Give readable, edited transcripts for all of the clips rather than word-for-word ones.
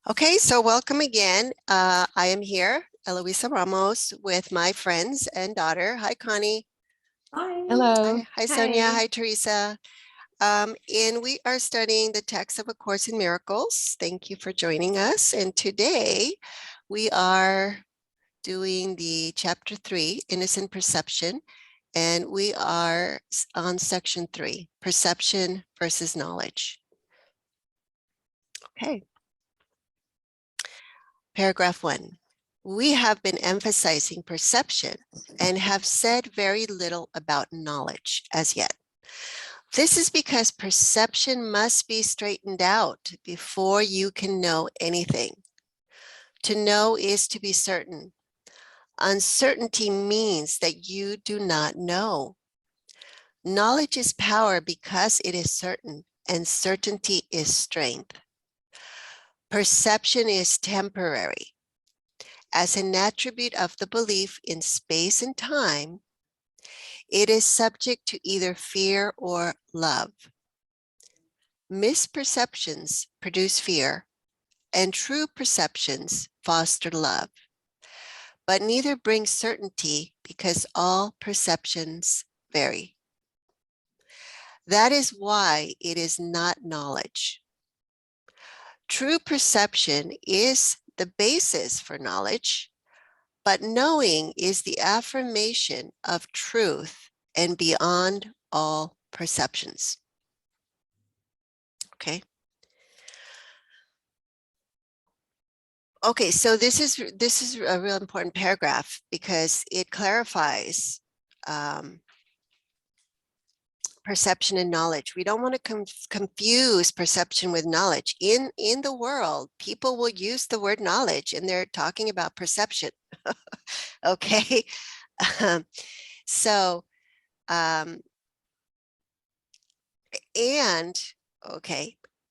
Okay, so welcome again. I am here, Eloisa Ramos, with my friends and daughter. Hi, Connie. Hi. Hello. Hi, Sonia. Hi, Teresa. And we are studying the text of A Course in Miracles. Thank you for joining us. And today we are doing the chapter 3, Innocent Perception. And we are on section 3, Perception versus Knowledge. Okay. Paragraph 1. We have been emphasizing perception and have said very little about knowledge as yet. This is because perception must be straightened out before you can know anything. To know is to be certain. Uncertainty means that you do not know. Knowledge is power because it is certain, and certainty is strength. Perception is temporary. As an attribute of the belief in space and time, it is subject to either fear or love. Misperceptions produce fear, and true perceptions foster love. But neither brings certainty because all perceptions vary. That is why it is not knowledge. True perception is the basis for knowledge, but knowing is the affirmation of truth and beyond all perceptions. Okay. Okay, so this is a real important paragraph because it clarifies perception and knowledge. We don't want to confuse perception with knowledge. In the world, people will use the word knowledge and they're talking about perception. Okay. So, okay,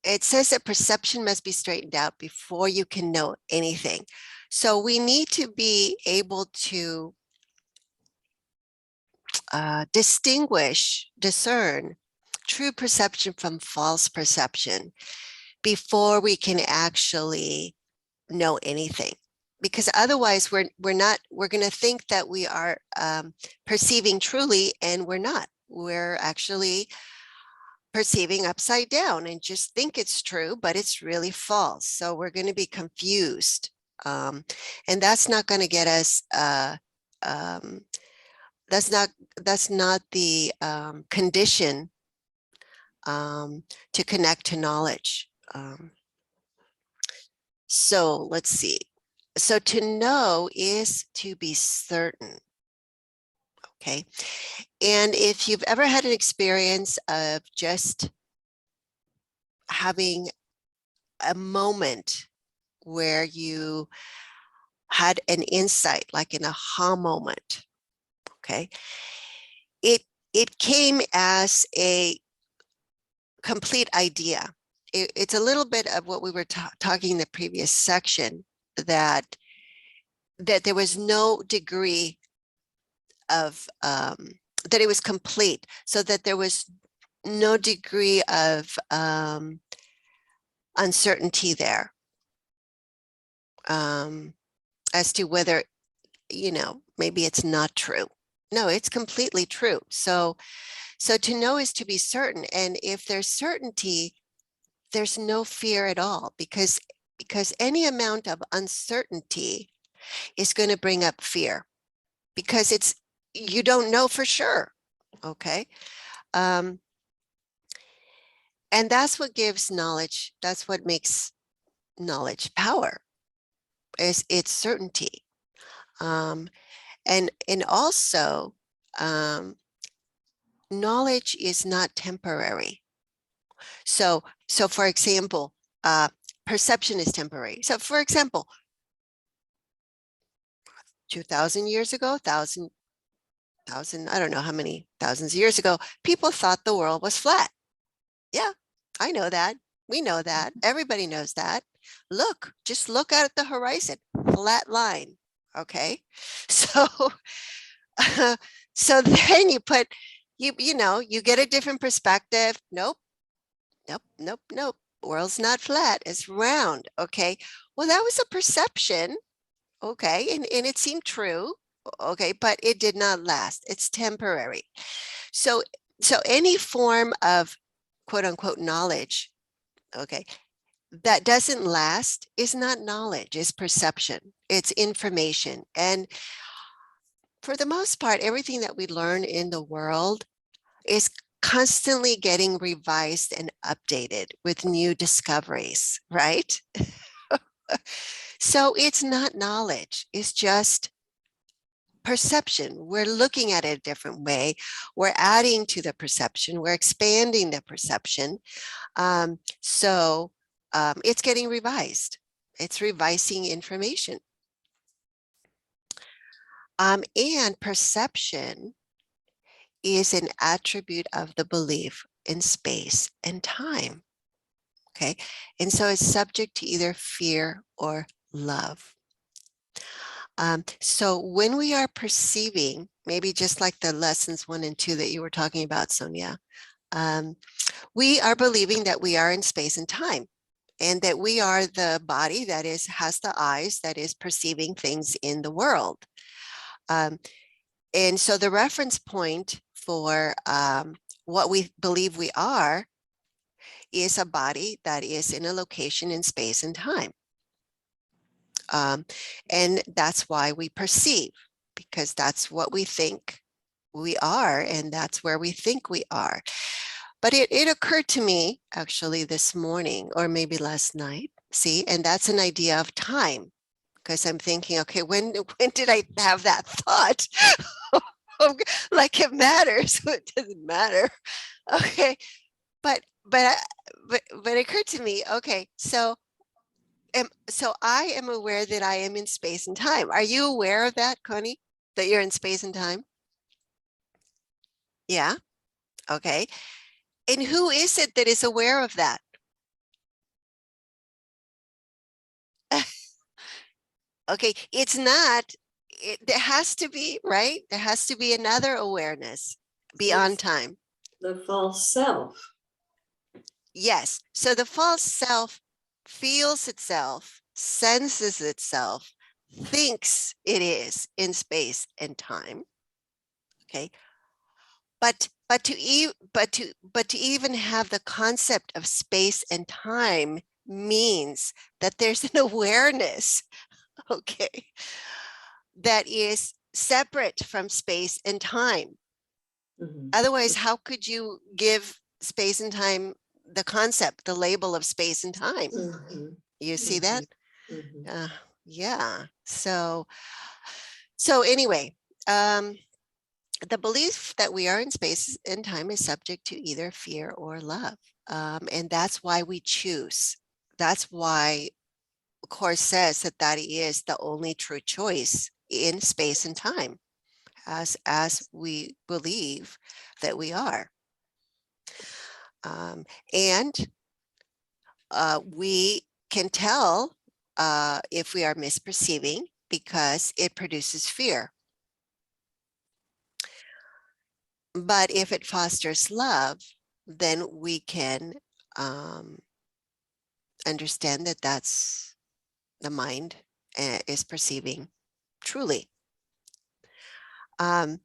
it says that perception must be straightened out before you can know anything. So we need to be able to discern true perception from false perception before we can actually know anything. Because otherwise we're going to think that we are perceiving truly, and we're not. We're actually perceiving upside down and just think it's true, but it's really false. So we're going to be confused. And that's not going to get us, that's not the condition to connect to knowledge. So let's see. So to know is to be certain. Okay. And if you've ever had an experience of just having a moment where you had an insight, like an aha moment, okay, it came as a complete idea. It's a little bit of what we were talking in the previous section, that there was no degree of that it was complete, so that there was no degree of uncertainty there as to whether, maybe it's not true. No, it's completely true. So to know is to be certain. And if there's certainty, there's no fear at all, because any amount of uncertainty is going to bring up fear, because you don't know for sure. Okay. And that's what gives knowledge. That's what makes knowledge power, is its certainty. And also, knowledge is not temporary. So for example, perception is temporary. So for example, 2,000 years ago, 1,000, I don't know how many thousands of years ago, people thought the world was flat. Yeah, I know that. We know that. Everybody knows that. Just look out at the horizon, flat line. Okay. So, so then you put, you get a different perspective. Nope. World's not flat, it's round. Okay. well, that was a perception. Okay, and it seemed true. Okay, but it did not last. It's temporary. So any form of quote unquote knowledge, okay, that doesn't last is not knowledge, it's perception, it's information. And for the most part, everything that we learn in the world is constantly getting revised and updated with new discoveries, right? So it's not knowledge, it's just perception. We're looking at it a different way. We're adding to the perception. We're expanding the perception. It's getting revised. It's revising information. And perception is an attribute of the belief in space and time. Okay, and so it's subject to either fear or love. So when we are perceiving, maybe just like the lessons 1 and 2 that you were talking about, Sonia, we are believing that we are in space and time, and that we are the body that has the eyes that is perceiving things in the world. And so the reference point for what we believe we are is a body that is in a location in space and time. And that's why we perceive, because that's what we think we are, and that's where we think we are. But it occurred to me actually this morning, or maybe last night, see, and that's an idea of time, because I'm thinking, okay, when did I have that thought? Like it matters. It doesn't matter. Okay, but it occurred to me, okay, so I am aware that I am in space and time. Are you aware of that, Connie? That you're in space and time? Yeah. Okay. And who is it that is aware of that? Okay, it's not, there has to be, right? There has to be another awareness beyond time. The false self. Yes. So the false self feels itself, senses itself, thinks it is in space and time. Okay. But to even have the concept of space and time means that there's an awareness, okay, that is separate from space and time. Mm-hmm. Otherwise, how could you give space and time the concept, the label of space and time? Mm-hmm. You see that? Mm-hmm. Yeah. So anyway, the belief that we are in space and time is subject to either fear or love. And that's why we choose. That's why the Course says that that is the only true choice in space and time, as we believe that we are. And we can tell if we are misperceiving because it produces fear. But if it fosters love, then we can understand that that's the mind is perceiving truly. But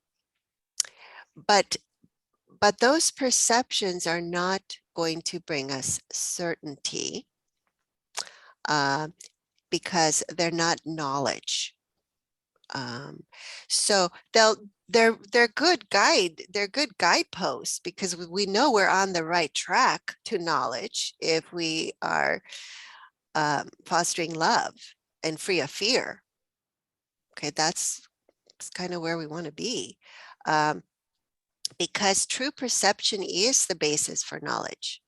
those perceptions are not going to bring us certainty because they're not knowledge. So they're good guide. They're good guideposts because we know we're on the right track to knowledge if we are fostering love and free of fear. Okay, that's kind of where we want to be, because true perception is the basis for knowledge.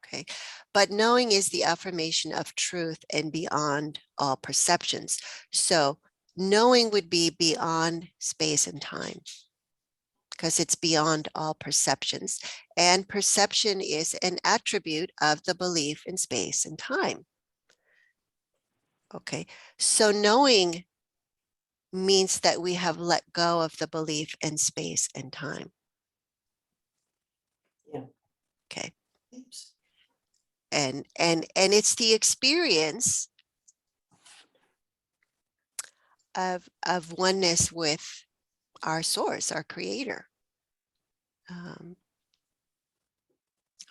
Okay, but knowing is the affirmation of truth and beyond all perceptions. So knowing would be beyond space and time because it's beyond all perceptions. And perception is an attribute of the belief in space and time. Okay, so knowing means that we have let go of the belief in space and time. Yeah. Okay. and it's the experience of oneness with our source, our creator.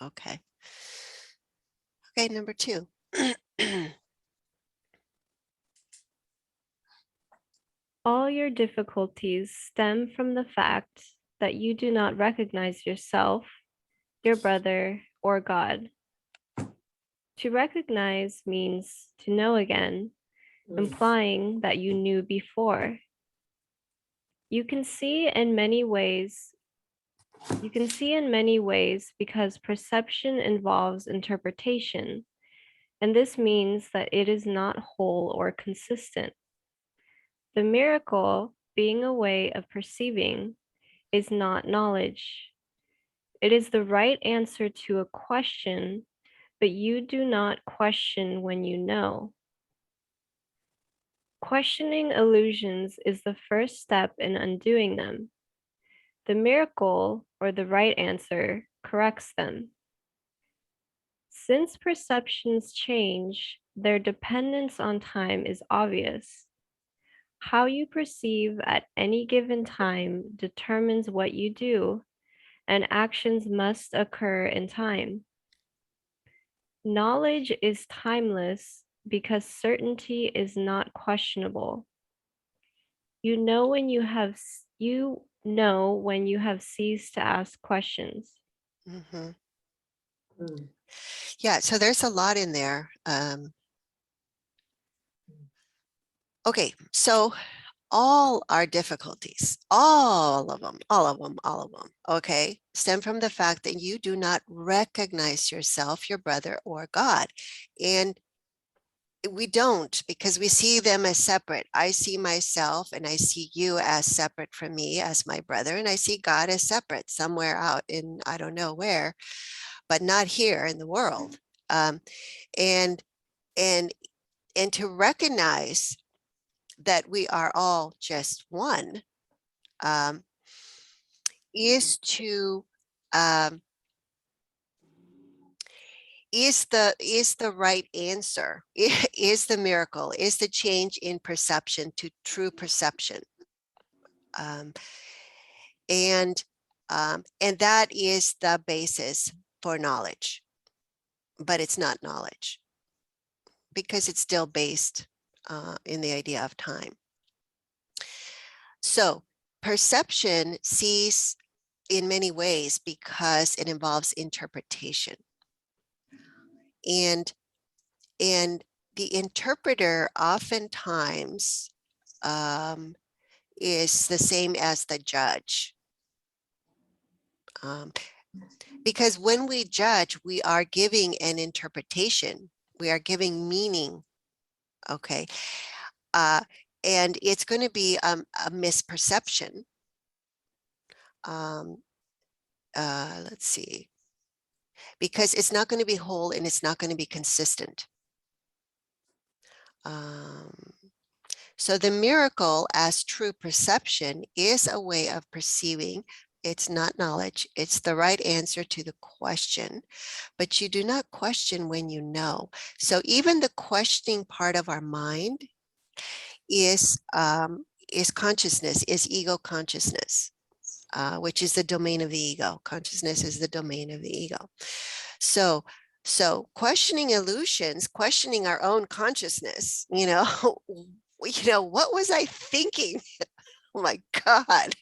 Okay. Okay, number 2. All your difficulties stem from the fact that you do not recognize yourself, your brother, or God. To recognize means to know again, implying that you knew before. You can see in many ways because perception involves interpretation, and this means that it is not whole or consistent. The miracle, being a way of perceiving, is not knowledge. It is the right answer to a question, but you do not question when you know. Questioning illusions is the first step in undoing them. The miracle, or the right answer, corrects them. Since perceptions change, their dependence on time is obvious. How you perceive at any given time determines what you do, and actions must occur in time. Knowledge is timeless because certainty is not questionable. You know when you have ceased to ask questions. Mhm. Mm. Yeah, so there's a lot in there. Okay, so all our difficulties, all of them, okay, stem from the fact that you do not recognize yourself, your brother, or God. And we don't, because we see them as separate. I see myself and I see you as separate from me as my brother, and I see God as separate somewhere out in, I don't know where, but not here in the world. And and to recognize that we are all just one is to is the right answer, is the miracle, is the change in perception to true perception. And that is the basis for knowledge, but it's not knowledge because it's still based in the idea of time. So perception sees in many ways because it involves interpretation. And the interpreter oftentimes is the same as the judge. Because when we judge, we are giving an interpretation. We are giving meaning, okay? And it's going to be a misperception. Let's see. Because it's not going to be whole and it's not going to be consistent. So the miracle as true perception is a way of perceiving. It's not knowledge. It's the right answer to the question, but you do not question when you know. So even the questioning part of our mind is consciousness, is ego consciousness, which is the domain of the ego. Consciousness is the domain of the ego. So questioning illusions, questioning our own consciousness, what was I thinking? Oh my God,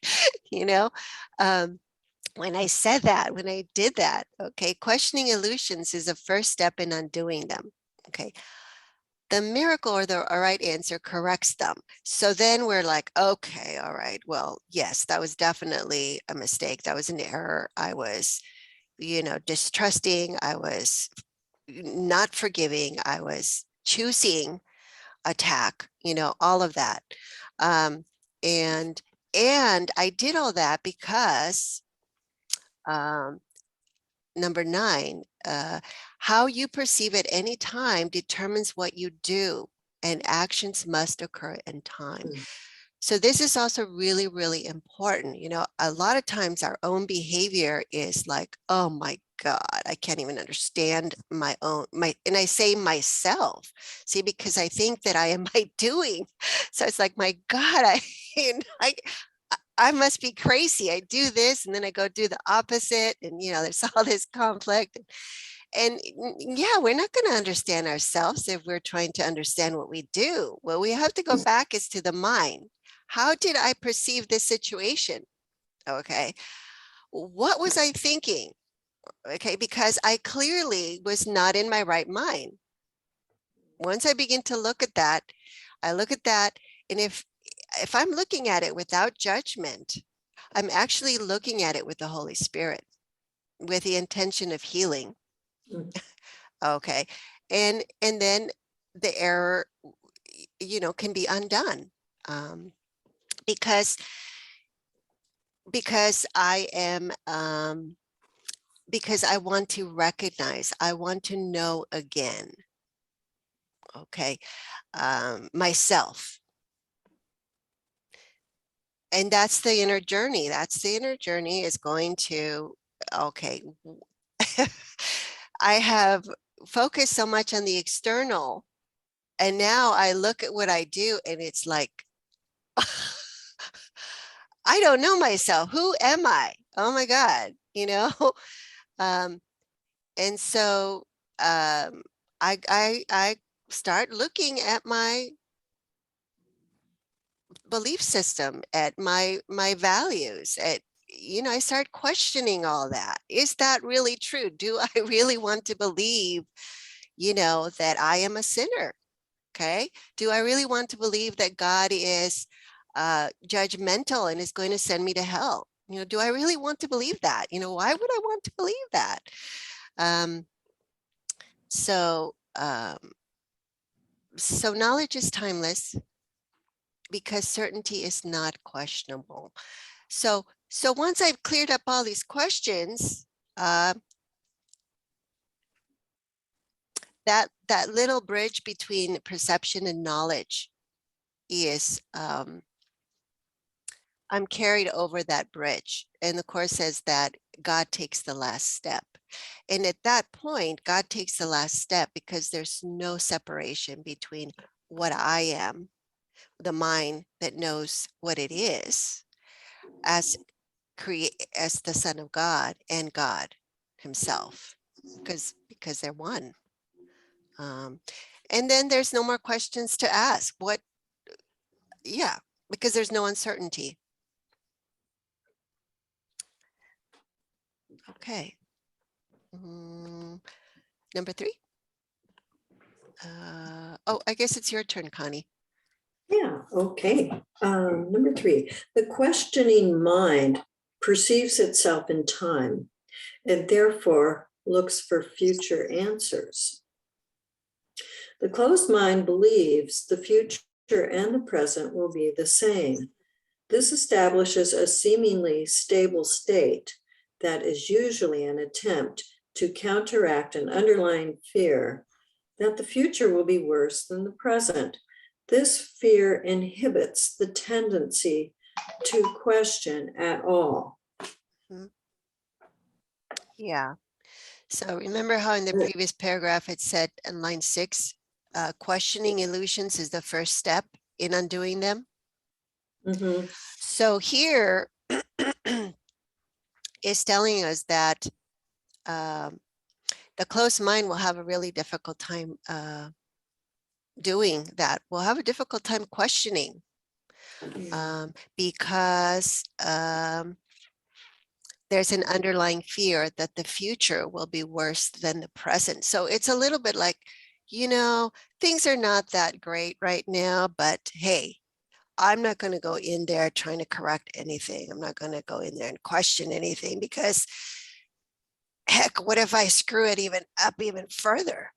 when I said that, when I did that, okay, questioning illusions is the first step in undoing them, okay. The miracle or the right answer corrects them. So then we're like, okay, all right, well, yes, that was definitely a mistake. That was an error. I was, distrusting. I was not forgiving. I was choosing attack, all of that. And I did all that because number 9, how you perceive at any time determines what you do, and actions must occur in time. So this is also really, really important. A lot of times our own behavior is like, oh my God, I can't even understand and I say myself, see, because I think that I am my doing. So it's like, my God, I must be crazy. I do this and then I go do the opposite. And, there's all this conflict. And yeah, we're not going to understand ourselves if we're trying to understand what we do. Well, we have to go back is to the mind. How did I perceive this situation? Okay. What was I thinking? Okay, because I clearly was not in my right mind. Once I begin to look at that, I look at that, and if I'm looking at it without judgment, I'm actually looking at it with the Holy Spirit, with the intention of healing. Mm. Okay, and then the error, can be undone, because I am. Because I want to recognize, I want to know again, okay, myself. And that's the inner journey. That's the inner journey is going to, okay, I have focused so much on the external, and now I look at what I do and it's like, I don't know myself. Who am I? Oh my God, and so I start looking at my belief system, at my values, at I start questioning all that. Is that really true? Do I really want to believe that I am a sinner? Okay, do I really want to believe that God is judgmental and is going to send me to hell? Do I really want to believe that? Why would I want to believe that? So so knowledge is timeless because certainty is not questionable. So once I've cleared up all these questions, that little bridge between perception and knowledge is, I'm carried over that bridge. And the Course says that God takes the last step. And at that point, God takes the last step because there's no separation between what I am, the mind that knows what it is, as the Son of God, and God himself, because they're one. And then there's no more questions to ask. Yeah, because there's no uncertainty. Okay. Number 3. Oh, I guess it's your turn, Connie. Yeah, okay. Number 3, the questioning mind perceives itself in time and therefore looks for future answers. The closed mind believes the future and the present will be the same. This establishes a seemingly stable state that is usually an attempt to counteract an underlying fear that the future will be worse than the present. This fear inhibits the tendency to question at all. Yeah. So remember how in the previous paragraph it said in line 6, questioning illusions is the first step in undoing them. Mm-hmm. So here is telling us that the closed mind will have a really difficult time doing that. We'll have a difficult time questioning, because there's an underlying fear that the future will be worse than the present. So it's a little bit like, things are not that great right now, but hey, I'm not going to go in there trying to correct anything. I'm not going to go in there and question anything, because heck, what if I screw it even further,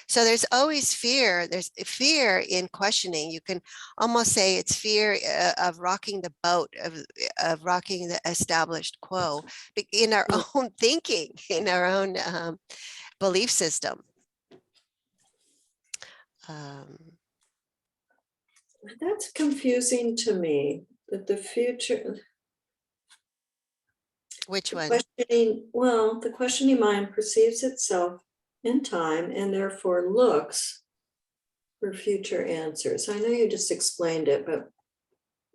So there's always fear. There's fear in questioning. You can almost say it's fear of rocking the boat, of rocking the established quo in our own thinking, in our own belief system. That's confusing to me, that the future. Which one? The questioning mind perceives itself in time and therefore looks for future answers. I know you just explained it, but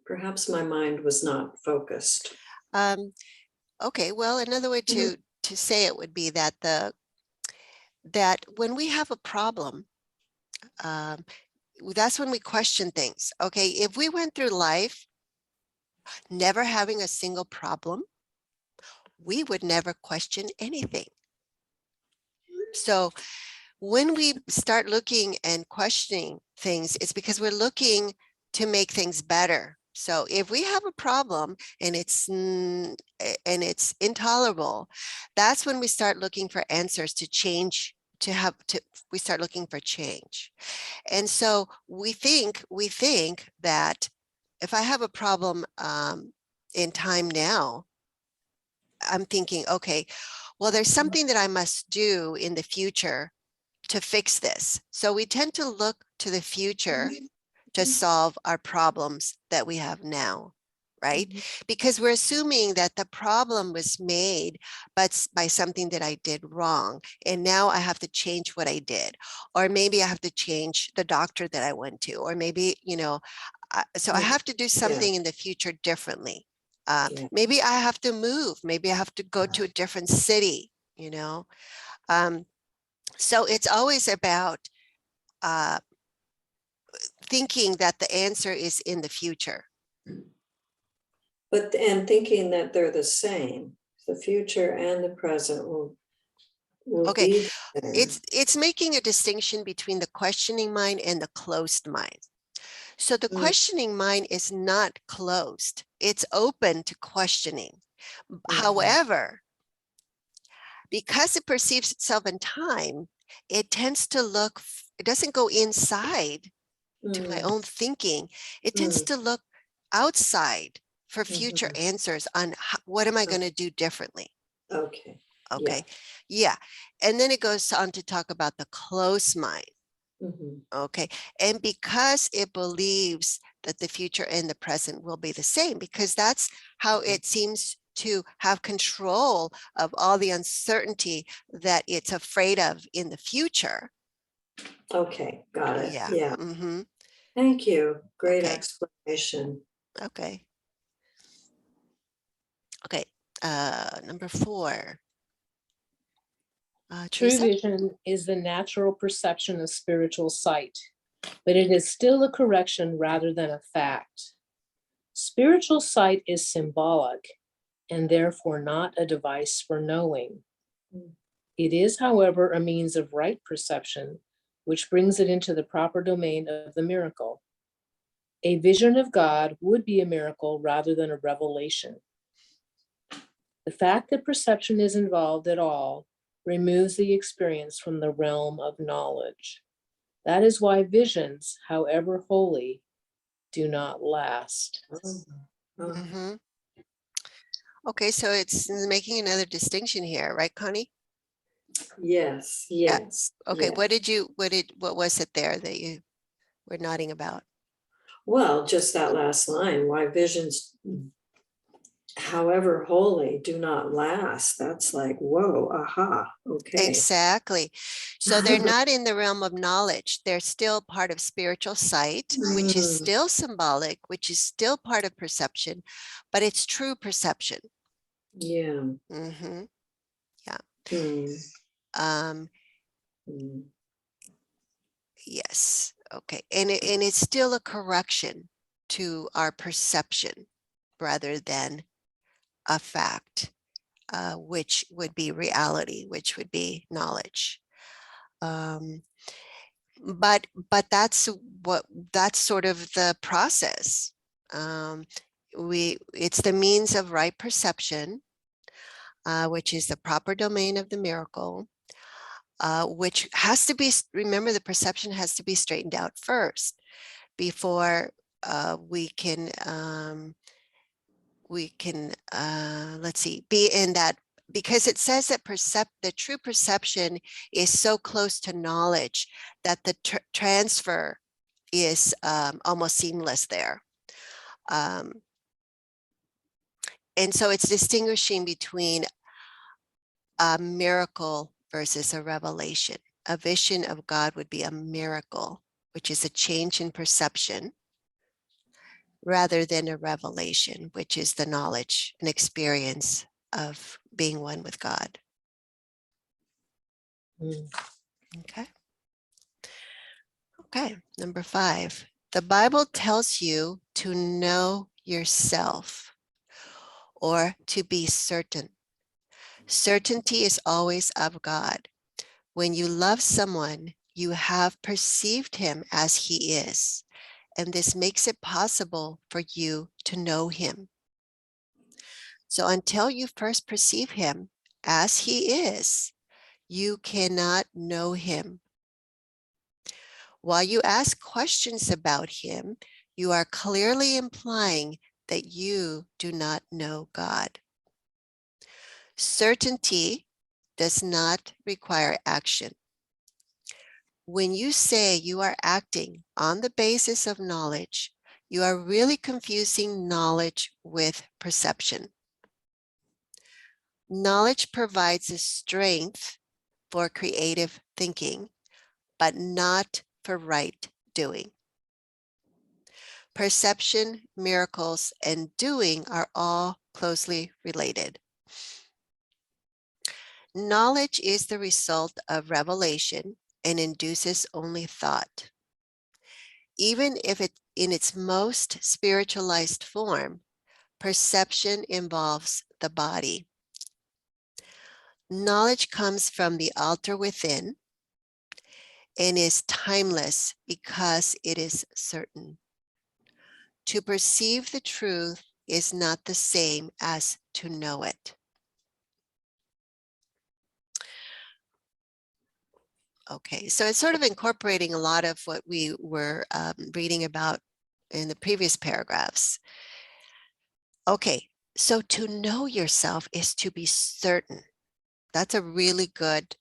perhaps my mind was not focused. Okay, well, another way to say it would be that that when we have a problem, that's when we question things. Okay, if we went through life never having a single problem, we would never question anything. So when we start looking and questioning things, it's because we're looking to make things better. So if we have a problem and it's intolerable, that's when we start looking for answers to change, we start looking for change. And so we think that if I have a problem in time now, I'm thinking, okay, well, there's something that I must do in the future to fix this. So we tend to look to the future to solve our problems that we have now, right? Because we're assuming that the problem was made by something that I did wrong. And now I have to change what I did. Or maybe I have to change the doctor that I went to, or maybe, so I have to do something in the future differently. Maybe I have to move. Maybe I have to go to a different city, so it's always about thinking that the answer is in the future. And thinking that they're the same, the future and the present will Okay, be the same. it's making a distinction between the questioning mind and the closed mind. So the questioning mind is not closed. It's open to questioning. However, because it perceives itself in time, it tends to look, it doesn't go inside to my own thinking. It tends to look outside for future answers on what am I going to do differently. Okay. Okay. Yeah. And then it goes on to talk about the closed mind. Okay. And because it believes that the future and the present will be the same, because that's how it seems to have control of all the uncertainty that it's afraid of in the future. Okay, got it. Yeah. Thank you. Great Okay. explanation. Okay. Okay. Number 4. True Teresa? vision is the natural perception of spiritual sight, but it is still a correction rather than a fact. Spiritual sight is symbolic and therefore not a device for knowing. It is, however, a means of right perception, which brings it into the proper domain of the miracle. A vision of God would be a miracle rather than a revelation. The fact that perception is involved at all removes the experience from the realm of knowledge. That is why visions, however holy, do not last. Okay, so it's making another distinction here, right, Connie? Yes. Okay, yes. what was it there that you were nodding about? Well, just that last line, why visions, however holy, do not last. That's like, whoa, aha, okay. Exactly. So they're not in the realm of knowledge. They're still part of spiritual sight, which is still symbolic, which is still part of perception, but it's true perception. Yeah. Yes. Okay. And it's still a correction to our perception rather than a fact, which would be reality, which would be knowledge. But that's sort of the process. It's the means of right perception, which is the proper domain of the miracle, which has to be, remember, the perception has to be straightened out first before we can let's see, be in that, because it says that the true perception is so close to knowledge that the transfer is almost seamless there. And so it's distinguishing between a miracle versus a revelation. A vision of God would be a miracle, which is a change in perception, rather than a revelation, which is the knowledge and experience of being one with God. Mm. Okay. Okay, number 5. The Bible tells you to know yourself or to be certain. Certainty is always of God. When you love someone, you have perceived him as he is, and this makes it possible for you to know him. So until you first perceive him as he is, you cannot know him. While you ask questions about him, you are clearly implying that you do not know God. Certainty does not require action. When you say you are acting on the basis of knowledge, you are really confusing knowledge with perception. Knowledge provides a strength for creative thinking, but not for right doing. Perception, miracles, and doing are all closely related. Knowledge is the result of revelation and induces only thought. Even if it in its most spiritualized form, perception involves the body. Knowledge comes from the altar within and is timeless because it is certain. To perceive the truth is not the same as to know it. Okay, so it's sort of incorporating a lot of what we were reading about in the previous paragraphs. Okay, so to know yourself is to be certain. That's a really good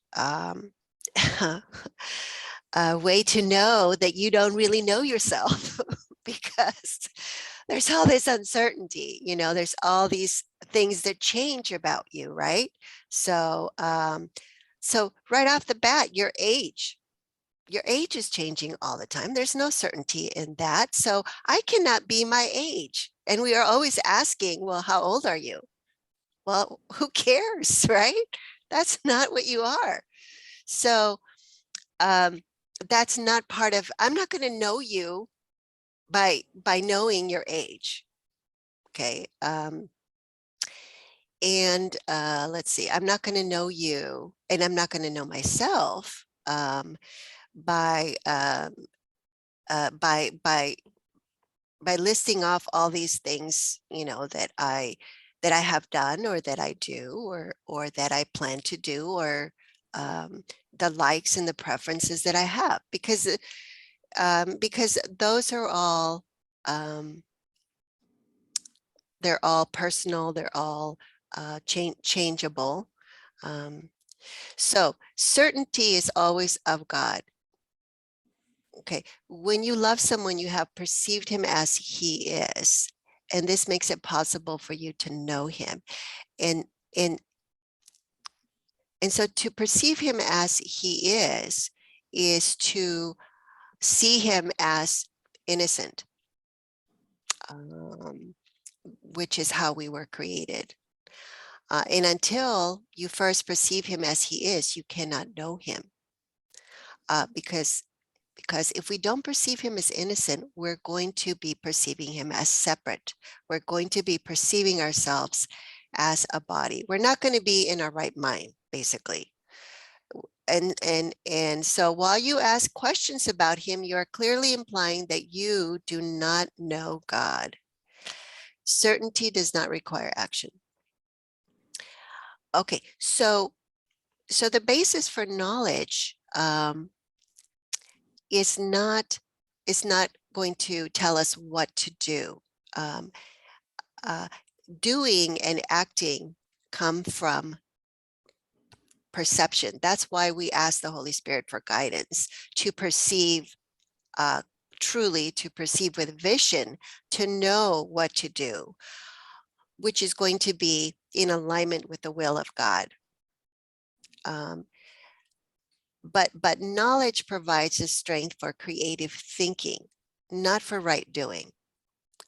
way to know that you don't really know yourself because there's all this uncertainty, there's all these things that change about you, right? So, so right off the bat, your age is changing all the time. There's no certainty in that. So I cannot be my age. And we are always asking, well, how old are you? Well, who cares, right? That's not what you are. So that's not part of, I'm not going to know you by knowing your age. Okay. And let's see, I'm not going to know you, and I'm not going to know myself by listing off all these things, that I have done, or that I do, or that I plan to do, or the likes and the preferences that I have, because those are all they're all personal, they're all changeable. So certainty is always of God. Okay, when you love someone, you have perceived him as he is, and this makes it possible for you to know him. And so to perceive him as he is to see him as innocent, which is how we were created. And until you first perceive him as he is, you cannot know him. Because if we don't perceive him as innocent, we're going to be perceiving him as separate. We're going to be perceiving ourselves as a body. We're not going to be in our right mind, basically. And so while you ask questions about him, you are clearly implying that you do not know God. Certainty does not require action. Okay, so the basis for knowledge is not going to tell us what to do. Doing and acting come from perception. That's why we ask the Holy Spirit for guidance to perceive truly, to perceive with vision, to know what to do. which is going to be in alignment with the will of God. But knowledge provides the strength for creative thinking, not for right doing.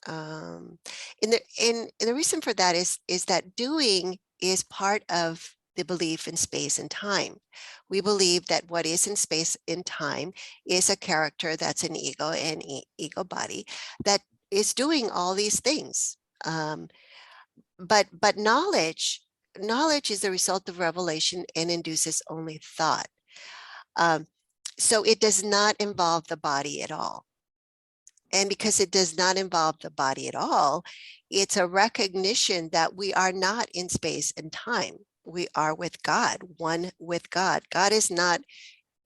And the reason for that is that doing is part of the belief in space and time. We believe that what is in space and time is a character that's an ego and ego body that is doing all these things. But knowledge is the result of revelation and induces only thought. So it does not involve the body at all. And because it does not involve the body at all, it's a recognition that we are not in space and time. We are with God, one with God. God is not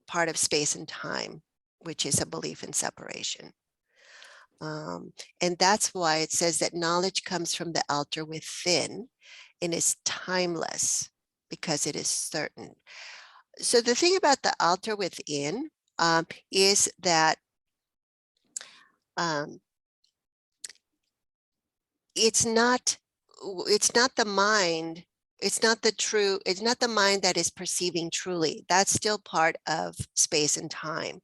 part of space and time, which is a belief in separation. And that's why it says that knowledge comes from the altar within and is timeless because it is certain. So the thing about the altar within is that it's not the mind, it's not the mind that is perceiving truly. That's still part of space and time.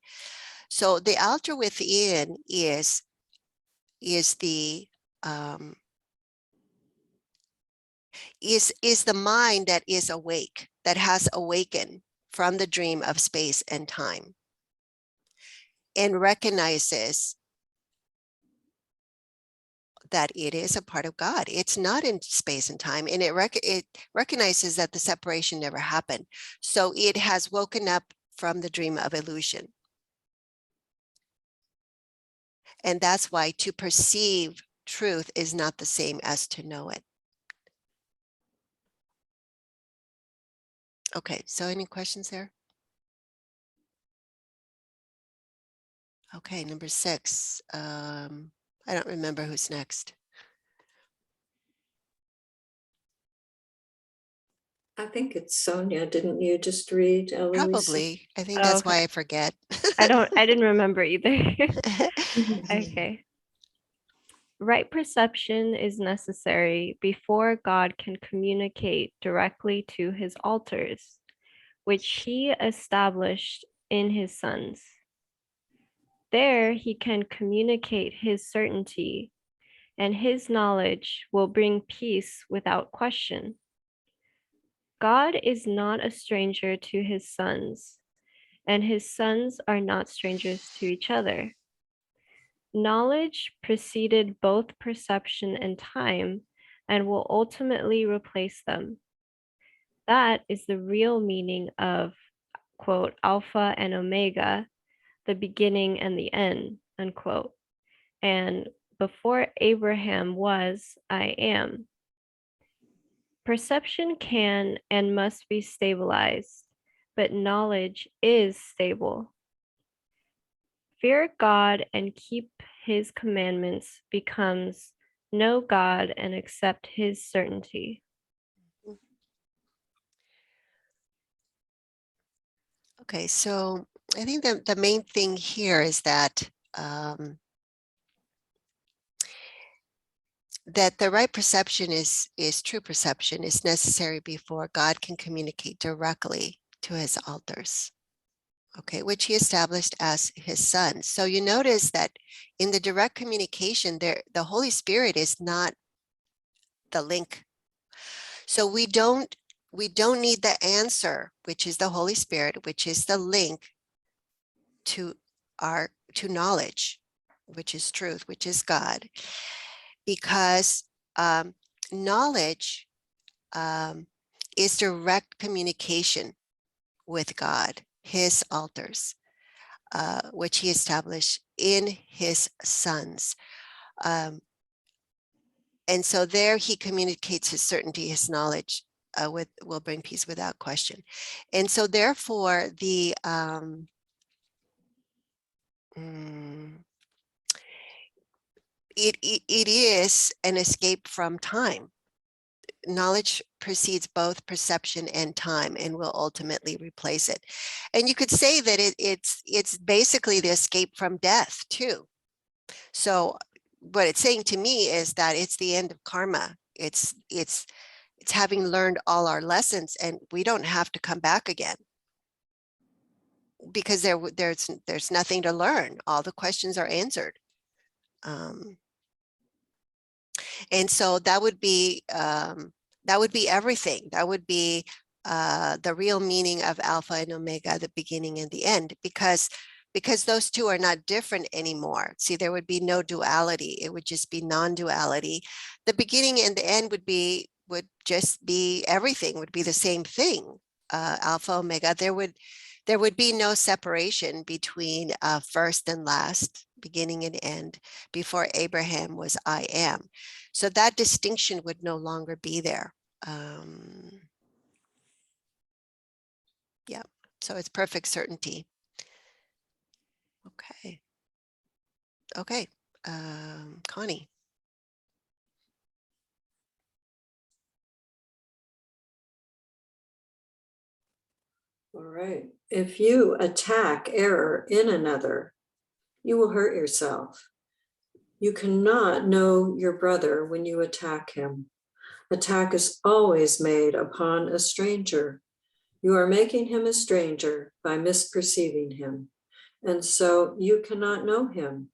So the altar within is the is the mind that is awake, that has awakened from the dream of space and time and recognizes that it is a part of God. It's not in space and time, and it recognizes that the separation never happened. So it has woken up from the dream of illusion. And that's why to perceive truth is not the same as to know it. Okay, so any questions there? Okay, number 6. I don't remember who's next. I think it's Sonia. Didn't you just read, Eloisa? Probably. I think that's why I forget. I didn't remember either. Okay. Right perception is necessary before God can communicate directly to his altars, which he established in his sons. There he can communicate his certainty, and his knowledge will bring peace without question. God is not a stranger to his sons, and his sons are not strangers to each other. Knowledge preceded both perception and time and will ultimately replace them. That is the real meaning of, quote, Alpha and Omega, the beginning and the end, unquote. And before Abraham was, I am. Perception can and must be stabilized, but knowledge is stable. Fear God and keep his commandments becomes know God and accept his certainty. Okay, so I think the main thing here is that that the right perception is true perception is necessary before God can communicate directly to his altars. Okay, which he established as his son. So you notice that in the direct communication there, the Holy Spirit is not the link. So we don't need the answer, which is the Holy Spirit, which is the link to knowledge, which is truth, which is God, because knowledge is direct communication with God, his altars, which he established in his sons. And so there he communicates his certainty, his knowledge will bring peace without question. And so therefore it is an escape from time. Knowledge precedes both perception and time and will ultimately replace it. And you could say that it's basically the escape from death too. So what it's saying to me is that it's the end of karma. It's having learned all our lessons, and we don't have to come back again, because there's nothing to learn. All the questions are answered. And so that would be everything. That would be the real meaning of Alpha and Omega, the beginning and the end, because those two are not different anymore. See, there would be no duality. It would just be non-duality. The beginning and the end would just be everything, would be the same thing. Alpha, Omega. There would be no separation between first and last, beginning and end. Before Abraham was I am. So that distinction would no longer be there. Yeah, so it's perfect certainty. Okay. Okay, Connie. All right. If you attack error in another, you will hurt yourself. You cannot know your brother when you attack him. Attack is always made upon a stranger. You are making him a stranger by misperceiving him, and so you cannot know him.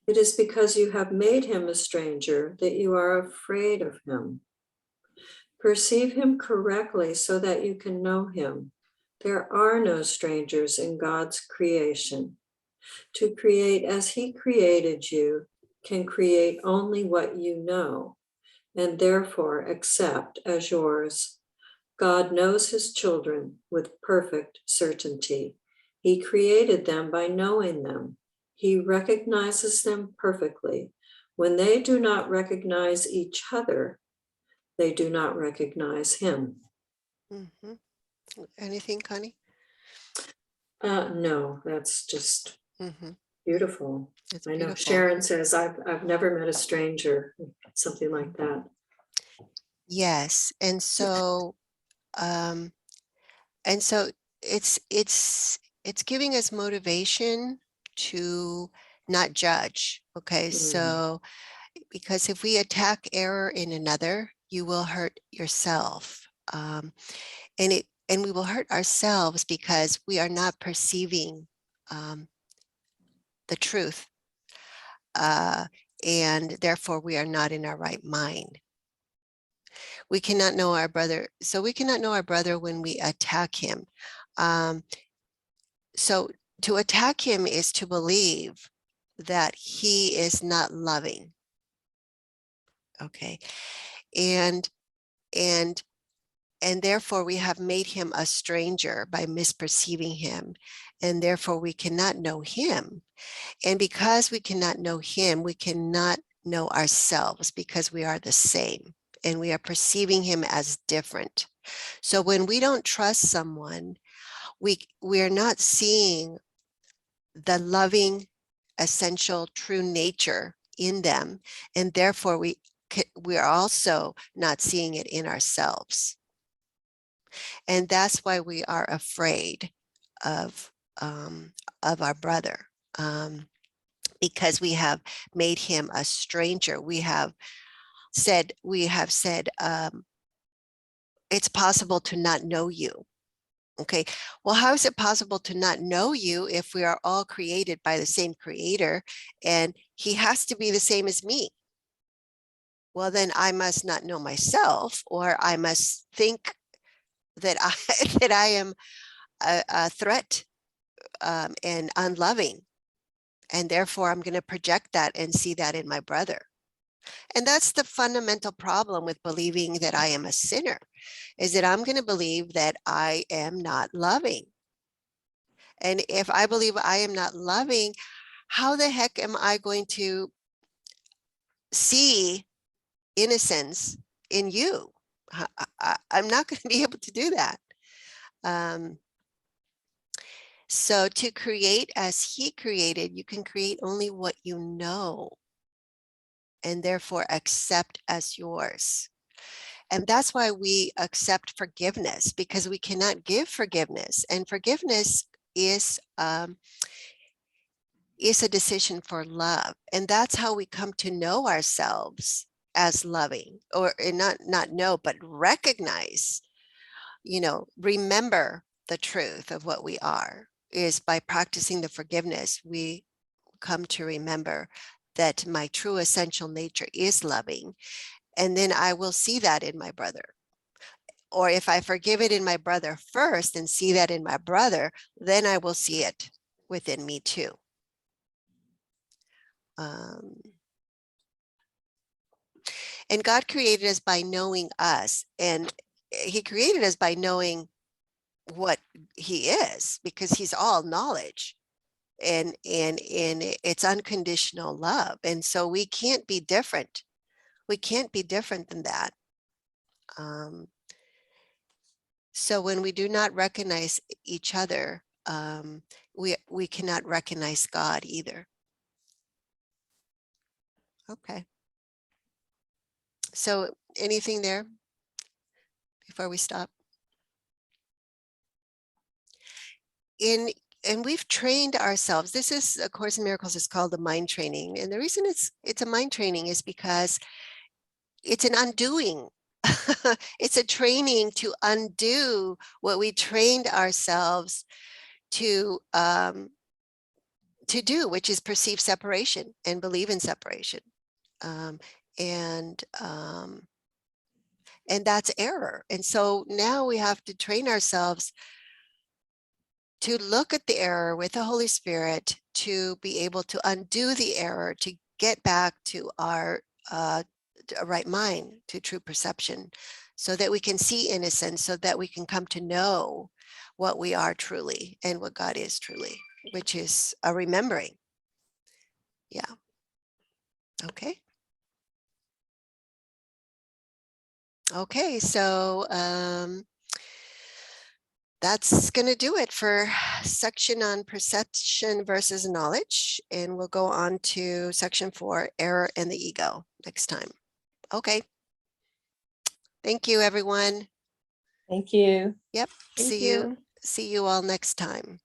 It is because you have made him a stranger that you are afraid of him. Perceive him correctly so that you can know him. There are no strangers in God's creation. To create as he created you can create only what you know, and therefore accept as yours. God knows his children with perfect certainty. He created them by knowing them. He recognizes them perfectly. When they do not recognize each other, they do not recognize him. Mm-hmm. Anything, Connie? No, that's just beautiful. It's I know beautiful. Sharon says, I've never met a stranger, something like that. Yes, and so it's giving us motivation to not judge. Okay, so because if we attack error in another, you will hurt yourself, and we will hurt ourselves because we are not perceiving the truth, and therefore we are not in our right mind. We cannot know our brother. So we cannot know our brother when we attack him. So to attack him is to believe that he is not loving. Okay. And therefore we have made him a stranger by misperceiving him. And therefore we cannot know him. And because we cannot know him, we cannot know ourselves, because we are the same and we are perceiving him as different. So when we don't trust someone, we are not seeing the loving, essential, true nature in them, and therefore we are also not seeing it in ourselves. And that's why we are afraid of our brother, because we have made him a stranger. We have said it's possible to not know you. Okay, well, how is it possible to not know you if we are all created by the same creator and he has to be the same as me? Well, then I must not know myself, or I must think that I am a threat and unloving. And therefore I'm going to project that and see that in my brother. And that's the fundamental problem with believing that I am a sinner, is that I'm going to believe that I am not loving. And if I believe I am not loving, how the heck am I going to see innocence in you? I'm not going to be able to do that. So to create as he created, you can create only what you know, and therefore accept as yours. And that's why we accept forgiveness, because we cannot give forgiveness. And forgiveness is a decision for love. And that's how we come to know ourselves, as loving, or not know, but recognize, remember the truth of what we are, is by practicing the forgiveness, we come to remember that my true essential nature is loving. And then I will see that in my brother. Or if I forgive it in my brother first and see that in my brother, then I will see it within me too. And God created us by knowing us, and he created us by knowing what he is, because he's all knowledge, and it's unconditional love. And so we can't be different. We can't be different than that. So when we do not recognize each other, we cannot recognize God either. Okay. So anything there before we stop? And we've trained ourselves. This is, A Course in Miracles is called the mind training. And the reason it's a mind training is because it's an undoing. It's a training to undo what we trained ourselves to do, which is perceive separation and believe in separation. And that's error. And so now we have to train ourselves to look at the error with the Holy Spirit, to be able to undo the error, to get back to our right mind, to true perception, so that we can see innocence, so that we can come to know what we are truly and what God is truly, which is a remembering. Yeah. Okay. Okay, so that's going to do it for section on perception versus knowledge. And we'll go on to section 4, error and the ego, next time. Okay. Thank you, everyone. Thank you. Yep. Thank you. See you all next time.